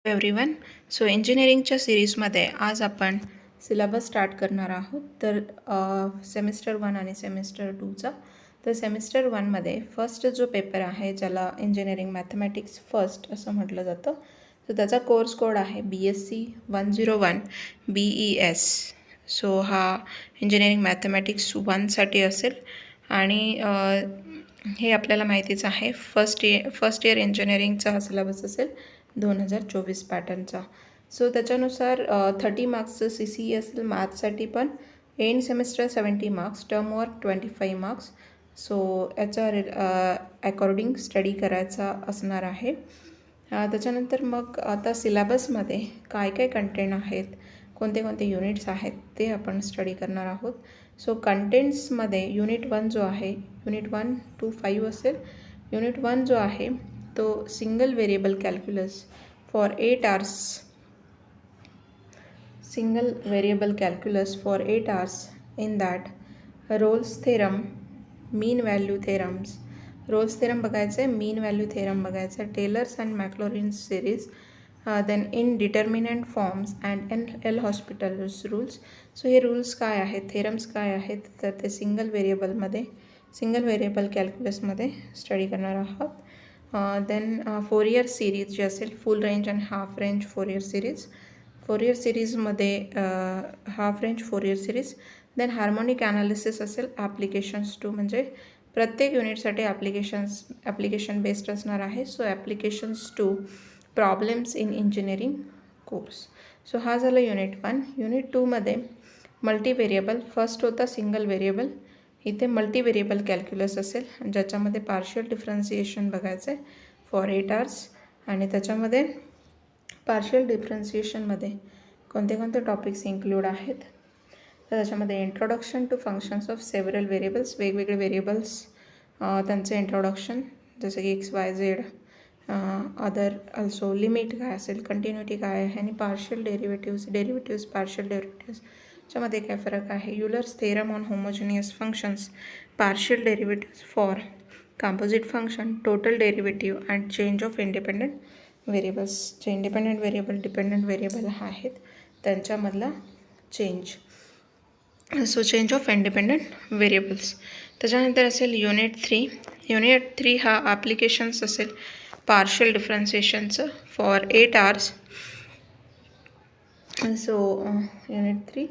Everyone. So इंजिनिअरिंगच्या सिरीजमध्ये आज आपण सिलेबस स्टार्ट करणार आहोत. तर सेमिस्टर 1 आणि सेमिस्टर 2चा. तर सेमिस्टर 1मध्ये फर्स्ट जो पेपर आहे ज्याला इंजिनिअरिंग मॅथमॅटिक्स फर्स्ट असं म्हटलं जातं. सो त्याचा कोर्स कोड आहे BSc 101 BES. सो हा इंजिनिअरिंग मॅथमॅटिक्स 1साठी असेल आणि हे आपल्याला माहितीच आहे. फर्स्ट इयर इंजिनिअरिंगचा हा सिलेबस असेल 2024 पॅटर्नचा. सो त्याच्यानुसार 30 मार्क्सचं CCE असेल मॅथ्ससाठी, पण end semester 70 marks, term work 25 marks. So याचा अकॉर्डिंग स्टडी करायचा असणार आहे. त्याच्यानंतर मग आता सिलेबसमध्ये काय काय कंटेंट आहेत, कोणते कोणते युनिट्स आहेत ते आपण स्टडी करणार आहोत. सो कंटेंट्समध्ये युनिट 1 जो आहे, युनिट 1 to 5 असेल. युनिट 1 जो आहे तो single variable calculus for 8 hours. Single variable calculus for 8 hours. In that Rolle's theorem, mean value theorems. Rolle's theorem बघायचं आहे, मीन व्हॅल्यू थेरम बघायचं आहे, Taylor's and Maclaurin's series, then indeterminate forms and L Hospital's rules. So हे rules काय आहेत, theorems काय आहेत, तर ते सिंगल व्हेरिएबल कॅल्क्युलसमध्ये स्टडी करणार आहोत. देन फोरियर सिरीज जे असेल, full range and half range Fourier सिरीजमध्ये half range Fourier series. Then harmonic analysis असेल, ॲप्लिकेशन्स 2, म्हणजे प्रत्येक युनिटसाठी ॲप्लिकेशन बेस्ड असणार आहे. So applications 2 problems in engineering course. So हा झाला युनिट 1. युनिट 2मध्ये मल्टीव्हेरिएबल. फर्स्ट होता सिंगल व्हेरिएबल, इथे मल्टीव्हेरिएबल कॅल्क्युलस असेल ज्याच्यामध्ये पार्शियल डिफरन्सिएशन बघायचं आहे फॉर 8 hours. आणि त्याच्यामध्ये पार्शियल डिफरन्सिएशनमध्ये कोणते कोणते टॉपिक्स इन्क्लूड आहेत, तर त्याच्यामध्ये introduction to functions of several variables, वेगवेगळे व्हेरिएबल्स, त्यांचे इंट्रोडक्शन जसं की XYZ, अदर ऑल्सो लिमिट काय असेल, कंटिन्युटी काय आहे, आणि पार्शियल डेरिव्हेटिव्स पार्शियल डेरिव्हेटिव्स च्यामध्ये काय फरक आहे, Euler's theorem on homogeneous functions, partial derivatives for composite function, total derivative and change of independent variables. जे इंडिपेंडंट व्हेरिएबल डिपेंडंट व्हेरिएबल आहेत त्यांच्यामधला change. So change of independent variables. त्याच्यानंतर असेल युनिट 3. युनिट 3 हा applications असेल पार्शियल डिफरन्सिएशनचं for 8 hours. So unit 3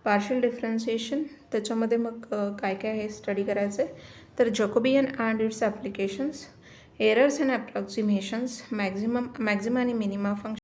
partial differentiation. त्याच्यामध्ये मग काय काय आहे स्टडी करायचं आहे, तर Jacobian and its applications, errors and approximations, Maxima आणि मिनिमा फंक्शन,